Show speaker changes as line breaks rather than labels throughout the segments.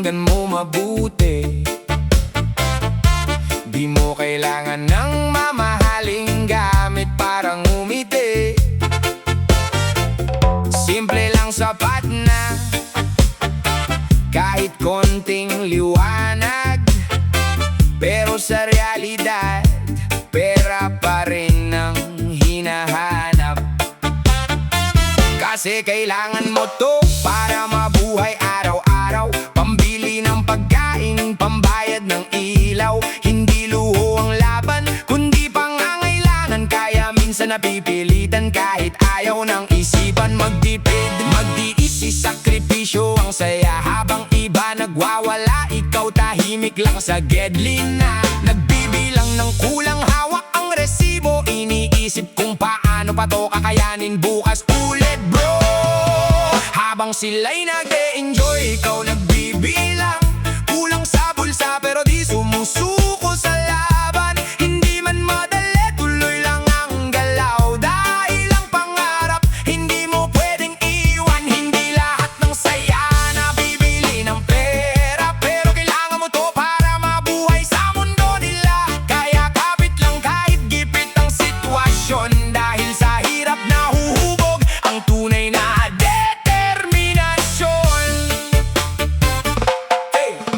tingnan mo mabuti. Di mo kailangan ng mamahaling gamit para ngumiti. Simple lang sapat na kahit konting liwanag. Pero sa realidad, pera pa rin ang hinahanap. Kasi kailangan mo to para mabuhay araw-araw. Pambili ng pagkain, pambayad ng ilaw. Hindi luho ang laban, kundi pangangailangan. Kaya minsan napipilitan kahit ayaw ng isipan. Magtipid, magtiis, isakripisyo ang saya. Habang iba nagwawala, ikaw tahimik lang sa gedli na. Nagbibilang ng kulang, hawak ang resibo. Iniisip kung paano pa to kakayanin bukas ulit, bro. Habang sila'y nag-e-enjoy, ikaw nagbibilang. Kulang sa bulsa pero di sumusuko sa laban. Hindi man madali, tuloy lang ang galaw. Dahil ang pangarap, hindi mo pwedeng iwan. Hindi lahat ng saya nabibili ng pera. Pero kailangan mo to para mabuhay sa mundo nila. Kaya kapit lang kahit gipit ang sitwasyon. Dahil sa hirap nahuhubog ang tunay na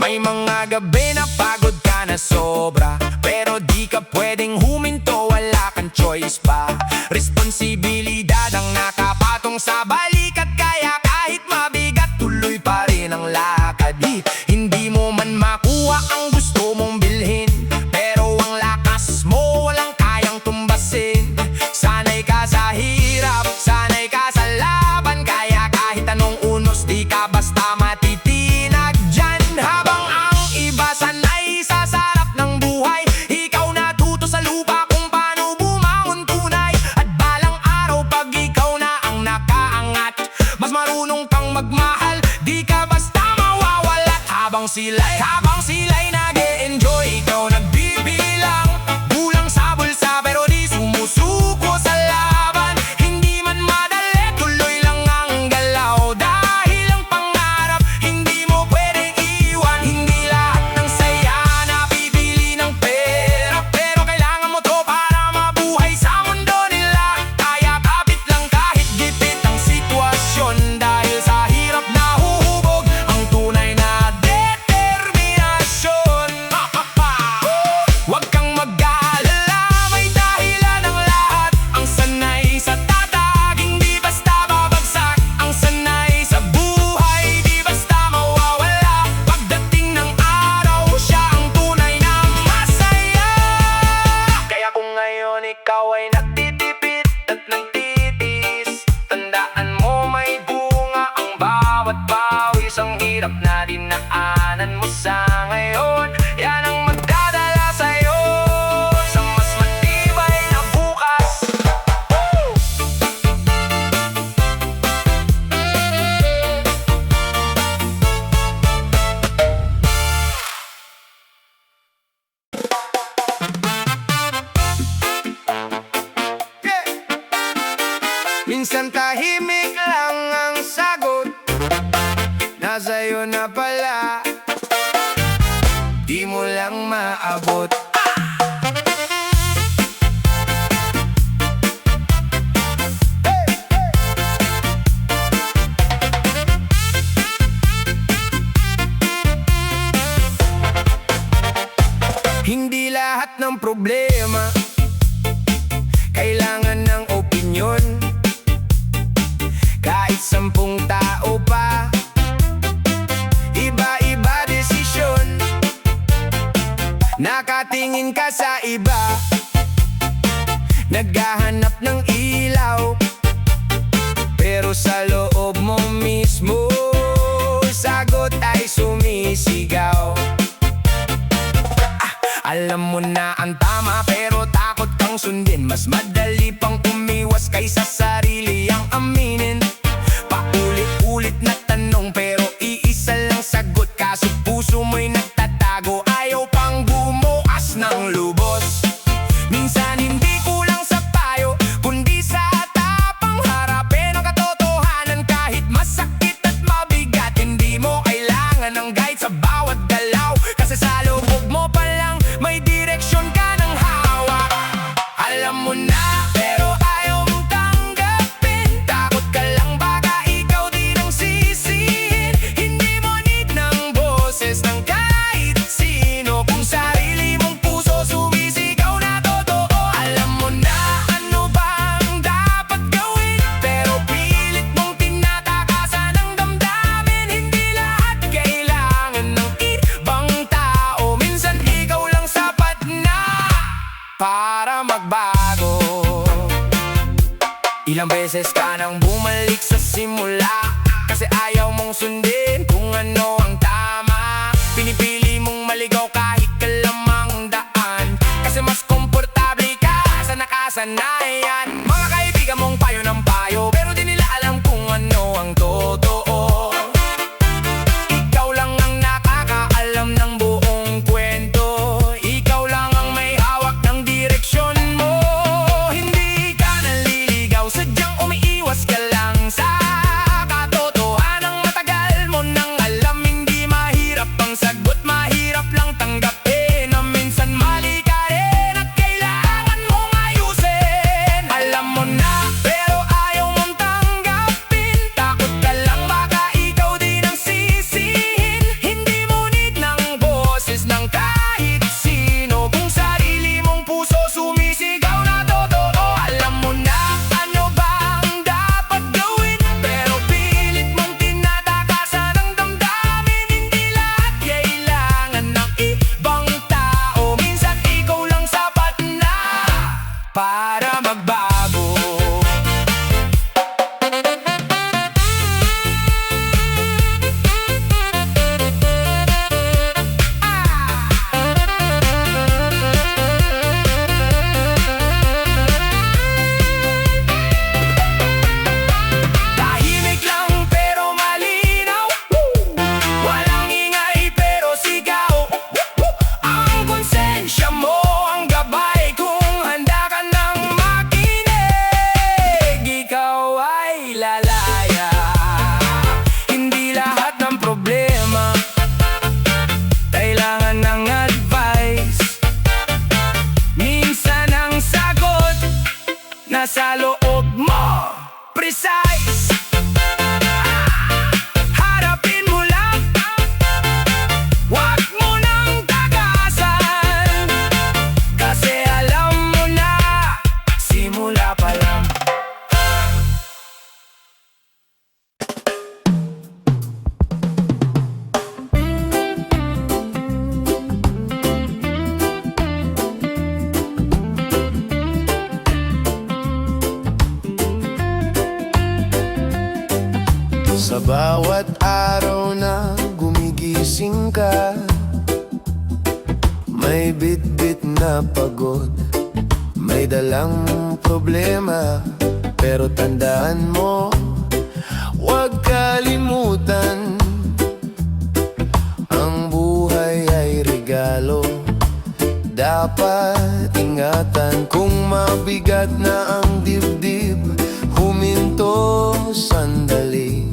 may mga gabi na pagod ka na sobra, pero di ka pwedeng huminto, wala kang choice pa. Responsibilidad ang nakapatong sa balikat. Kaya kahit mabigat, tuloy pa rin ang lakad. Hindi mo man makuha ang gusto mong bilhin, pero ang lakas mo walang kayang tumbasin. Sanay ka sa hirap, sanay ka sa laban. Kaya kahit anong unos, di ka basta matitinag dyan. Habang ang iba sanay sa sarap ng buhay, ikaw natuto sa lupa kung paano bumangon tunay. At balang araw pag ikaw na ang nakaangat, mas marunong kang magmahal, di ka basta mawawalat. Habang sila'y nag-e-enjoy, ikaw nagbibilang. Kulang sa bulsa pero di sumusuko sa laban. Hindi man madali, tuloy lang ang galaw. Dahil ang pangarap, hindi mo pwedeng iwan. Hindi lahat ng saya nabibili ng pera. Pero kailangan mo to para mabuhay sa mundo nila. Kaya kapit lang kahit gipit ang sitwasyon. Dahil sa hirap nahuhubog ang tunay na determinasyon. Huwag kang mag-aalala, may dahilan ang lahat. Ang sanay sa tatag, hindi basta babagsak. Ang sanay sa buhay, di basta mawawala. Pagdating ng araw, siya ang tunay na masaya. Kaya kung ngayon ikaw ay nagtitipid at nagtitiis, tandaan mo may bunga ang bawat pawis. Ang hirap na dinaanan mo sa ngayon, yan ang magdadala sa'yo sa mas matibay na bukas. Minsan tahimik lang ang sagot, nasa'yo na pala, di mo lang maabot. Hindi lahat ng problema kailangan ng opinyon. Kahit 10 tao pa, iba-iba desisyon. Nakatingin ka sa iba, naghahanap ng ilaw, pero sa loob mo mismo, sagot ay sumisigaw. Alam mo na ang tama pero takot kang sundin. Mas madali pang umiwas kaysa sarili ang aminin. Paulit-ulit na tanong pero iisa lang sagot. Kaso puso mo'y nagtatago, ayaw pang bumukas ng lubos. Minsan hindi kulang sa payo, kundi sa tapang harapin ang katotohanan. Kahit masakit at mabigat, hindi mo kailangan ng guide sa simula. Kasi ayaw mong sundin kung ano ang tama. Pinipili mong maligaw kahit kalamang daan, kasi mas komportable ka sa nakasanayan. Mga kaibigan mong payo ng payo, pero di nila alam kung ano ang totoo. Ikaw lang ang nakakaalam ng buong kwento. Ikaw lang ang may hawak ng direksyon mo. Hindi ka naliligaw, sadyang umiiwas ka lang sa katotohanang matagal mo nang alam. Hindi mahirap ang sagot, mahirap lang tanggapin na minsan mali ka rin at kailangan mong ayusin. Alam mo na, pero ayaw mong tanggapin. Takot ka lang baka ikaw din ang sisihin. Hindi mo need ng boses ng kahit sino, kung sarili mong puso sumisigaw na totoo. Alam mo na ano ba ang dapat gawin, pero pilit mong tinatakasan ang damdamin. Hindi lahat kailangan ng ibang tao, minsan ikaw lang sapat na para magbago. Tahimik lang pero malinaw, walang ingay pero sigaw. Ang konsensya mo ang gabay kung handa ka nang makinig. Ikaw ay lalaya. Hindi lahat ng problema kailangan ng advice. Minsan ang sagot nasa loob mo, precise. Harapin mo lang, wag mo nang tagasan, kasi alam mo na, simula pa lang.
Sa bawat araw na gumigising ka, may bitbit na pagod, may dalang problema. Pero tandaan mo, huwag kalimutan, ang buhay ay regalo. Dapat ingatan, kung mabigat na ang dibdib, huminto sandali.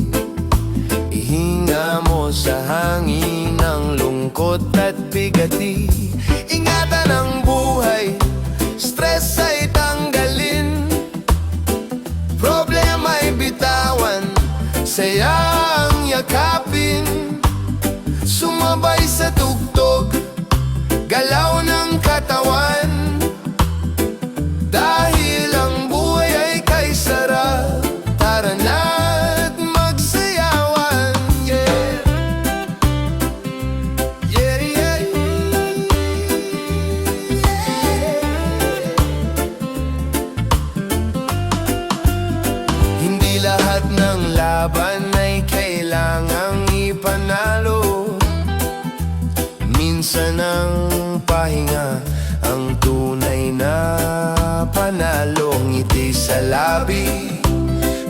Ihinga mo sa hangin ang lungkot at bigati. Ingatan ang buhay, stress ay tanggalin, problema ay bitawan, saya ang yakapin. Sumabay sa tugtog, galaw ng katawan, dahil ang buhay ay kay sarap. Tara na't magsayawan, yeah. Yeah, yeah, Hindi lahat ng laban ay kailangang ipanalo. Minsan ang pahinga ang tunay na panalo. Ngiti sa labi,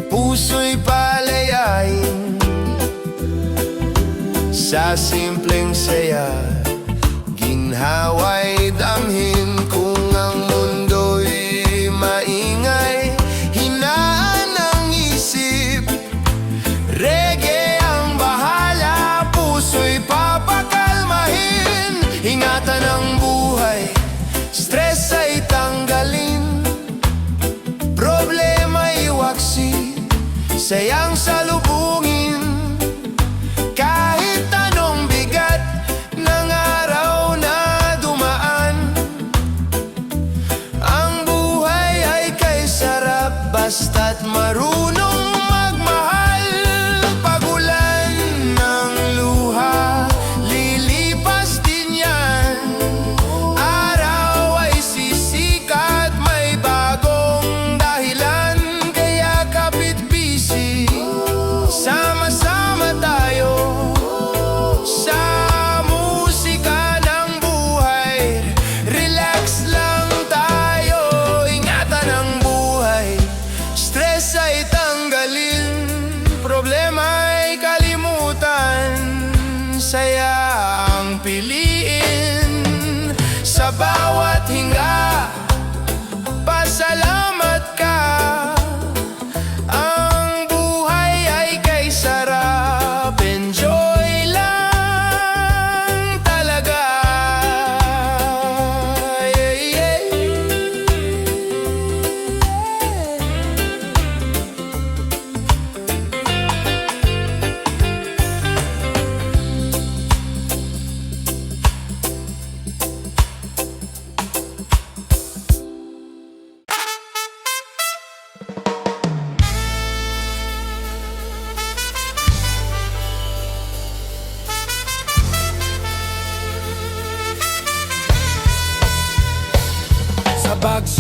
puso'y palayain, sa simpleng saya, ginhawa'y damhin. Kung ang mundo'y maingay, hinaan ang isip, reggae ang bahala, puso'y papakalmahin. Ingatan ang buhay, stress ay tanggalin, problema iwaksi, sayang salubungin. Kahit anong bigat ng araw na dumaan, ang buhay ay kay sarap, basta't marunong magmahal. Pagulan ng luha, lilipas din yan, araw ay sisikat, may bagong dahilan, kaya kapit busy.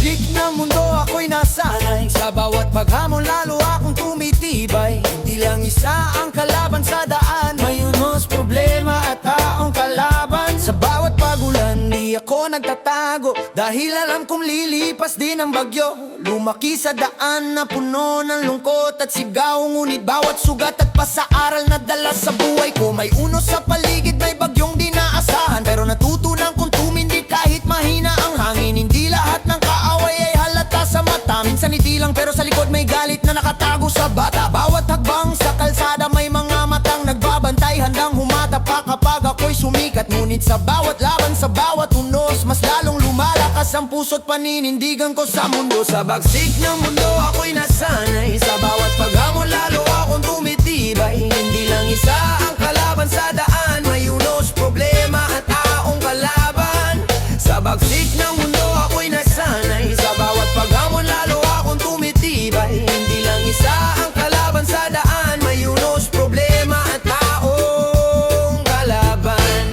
bagsik ng mundo ako'y nasanay. Sa bawat paghamon lalo akong tumitibay. Hindi lang isa ang kalaban sa daan, may unos problema at taong kalaban. Sa bawat pagulan di ako nagtatago, dahil alam kong lilipas din ang bagyo. Lumaki sa daan na puno ng lungkot at sigaw, ngunit bawat sugat at pasaaral na dala sa buhay ko. May unos sa paligid, may bagyong di naasahan, pero natutunan kong tumindi kahit mahina ang hangin. Hindi lahat ng kaaway ay halata sa mata, minsan hindi lang pero sa likod may galit na nakatago sa bata. Bawat hagbang sa kalsada may mga matang nagbabantay, handang humatapak kapag ako'y sumikat. Ngunit sa bawat laban, sa bawat unos, mas lalong lumalakas ang puso't paninindigan ko sa mundo. Sa bagsik ng mundo ako'y nasanay, sa bawat paghamon lalo akong tumitibay. Hindi lang isa ang kalaban sa daan, may unos, problema at taong kalaban. Sa bagsik ng mundo ako'y nasanay, sa bawat paghamon lalo akong tumitibay. Hindi lang isa ang kalaban sa daan, may unos, problema at taong kalaban.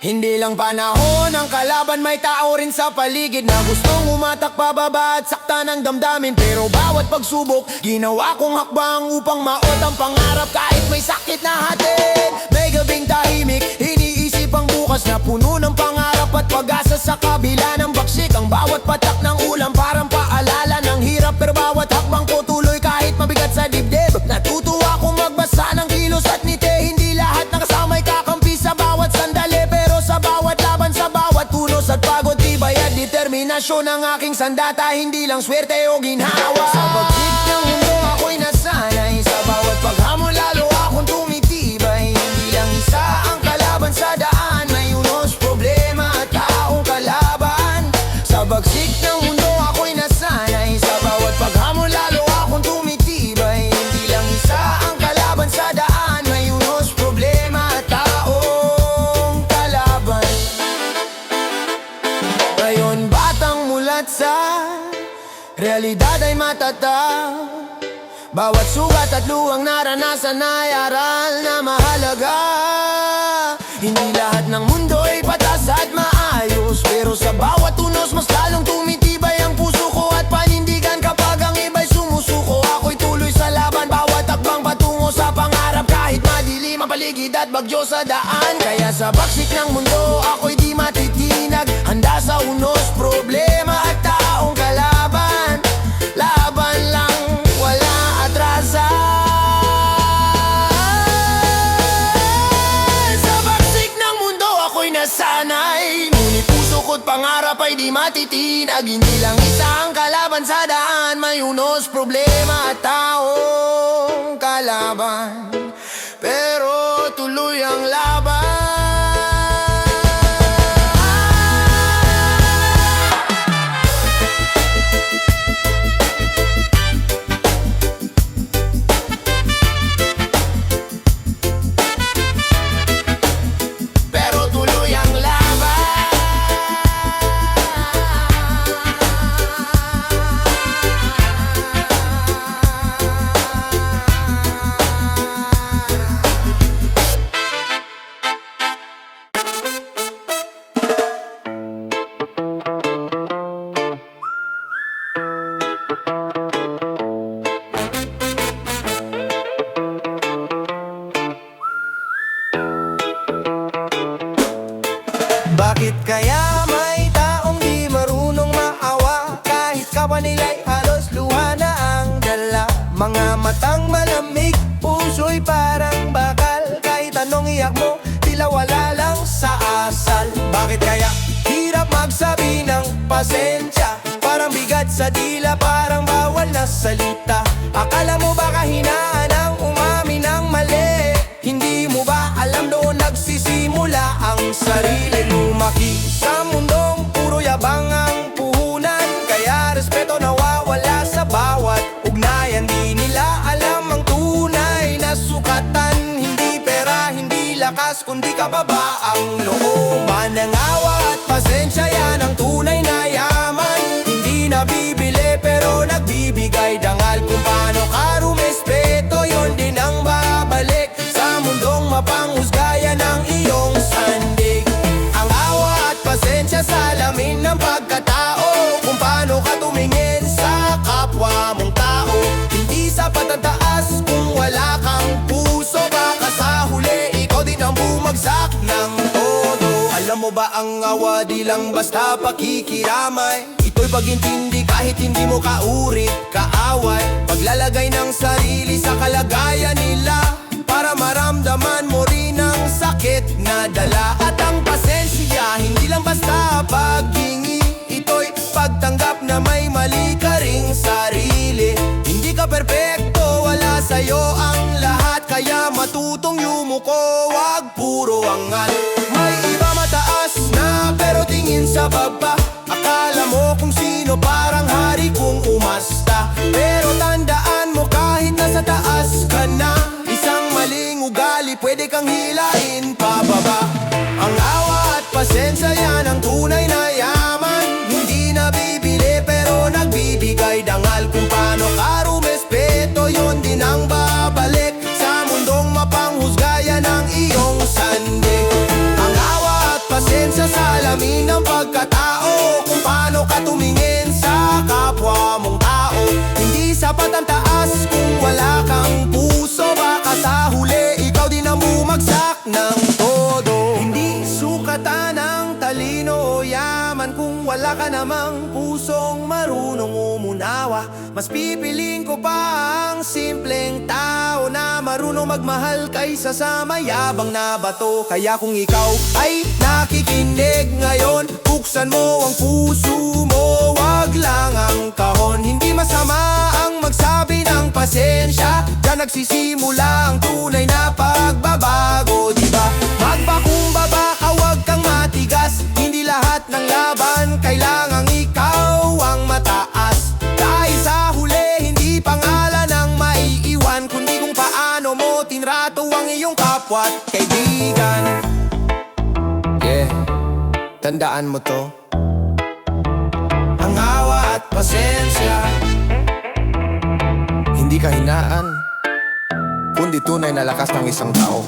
Hindi lang panahon ang kalaban, may tao rin sa paligid na gustong umatak pababa at sakta ng damdamin. Pero bawat pagsubok, ginawa kong hakbang upang maot ang pangarap. Kahit may sakit na hatid, may gabing tahimik, iniisip ang bukas na puno ng pangarap at pag-asa. Sa kabila ng bagsik, ang bawat patak ng ulam parang paalala ng hirap. Pero bawat hakbang ko tuloy kahit mabigat sa dibdib. Natutuwa akong magbasa ng kilos at ngiti, hindi lahat ng kasama'y kakampi sa bawat sandali. Pero sa bawat laban, sa bawat tunos at pagod, tibay at determinasyon ng aking sandata, hindi lang swerte o ginhawa. Sa bagsik ng mundo ako'y nasanay, sa bawat paghamon lalo akong tumitibay. Hindi lang isa ang kalaban sa daan, may unos, problema at taong kalaban. Sa bagsik ng mundo ako'y nasanay, sa bawat paghamon lalo akong tumitibay. Hindi lang isa ang kalaban sa daan, may unos, problema at taong kalaban. Ngayon batang mulat sa realidad ay matatag, bawat sugat at luwang naranasan ay aral na mahalaga. Hindi lahat ng mundo ay patas at maayos, pero sa bawat unos mas lalong tumitibay ang puso ko at panindigan. Kapag ang iba'y sumusuko, ako'y tuloy sa laban. Bawat hakbang patungo sa pangarap, kahit madilim ang paligid at bagyo sa daan. Kaya sa bagsik ng mundo ako'y di matitinag, handa sa unos, problema at taong kalaban. Laban lang, wala atrasan. Sa bagsik ng mundo ako'y nasanay, ngunit puso ko't pangarap ay di matitinag. Hindi lang isa ang kalaban sa daan, may unos, problema at taong kalaban. Pero tuloy ang laban. Pero tuloy ang laban. Bakit kaya may taong di marunong maawa, kahit kawa nila'y halos luha na ang dala? Mga matang malamig, puso'y parang bakal, kahit anong iyak mo, tila wala lang sa asal. Bakit kaya hirap magsabi ng pasensya, parang bigat sa dila, parang bawal na salita? Akala mo ba kahinaan ang umamin ng mali? Hindi mo ba alam doon nagsisimula ang sarili? Lumaki sa mundong puro yabang ang puhunan, kaya respeto nawawala sa bawat ugnayan. Di nila alam ang tunay na sukatan, hindi pera, hindi lakas, kundi kababa ang loob. Manangawa at pasensya, yan ang tunay na yaman. Hindi nabibili pero nagbibigay dangal. Kung paano ka rumespeto, yun din ang babalik sa mundong mapanghusgayan ng iyong sandig. Ang awa at pasensya, salamin ng pagkatao. ba ang awa? Di lang basta pakikiramay. Ito'y pag-intindi kahit hindi mo kaurit, kaaway. Paglalagay ng sarili sa kalagayan nila, para maramdaman mo rin ang sakit na dala. At ang pasensya, hindi lang basta paghingi. Ito'y pagtanggap na may mali ka ring sarili. Hindi ka perpekto, wala sa'yo ang lahat. Kaya matutong yumuko, wag puro angat. May iba mataas na pero tingin sa baba. Akala mo kung sino parang hari kung umasta. Pero tandaan mo kahit nasa taas ka na, isang maling ugali pwede kang hilain pababa. Ang awa at pasensya yan ang tunay na yaman. Hindi nabibili pero nagbibigay dangal. Kung paano ka rumespeto, yun din ang babalik. Sa mundong mapanghusgaya ng iyong sandig. Ang awa at pasensya sa lamin ng pagkatao. Kung paano ka tumingin sa kapwa mong tao. Hindi sapat ang taas kung wala kang puso. Baka sa huli ikaw din ang bumagsak ng todo. Hindi sukatan ang talino o yaman kung wala ka namang pusong marunong umunawa. Mas pipiliin ko pa ang simpleng tao na marunong magmahal kaysa sa mayabang na bato. Kaya kung ikaw ay nakikinig ngayon, buksan mo ang puso mo, wag lang ang kahon. Hindi masama ang magsabi ng pasensya, diyan nagsisimula ang tunay na pagbabago, diba? Magpakumbaba ka, wag kang matigas. Hindi lahat ng laban kailangang ikaw ang mataas. Dahil sa huli, hindi pangalan ang maiiwan, kundi kung paano mo tinrato ang iyong kapwa at kaibigan. Yeah, tandaan mo to. Ang awa at pasensya, hindi kahinaan, kundi tunay na lakas ng isang tao.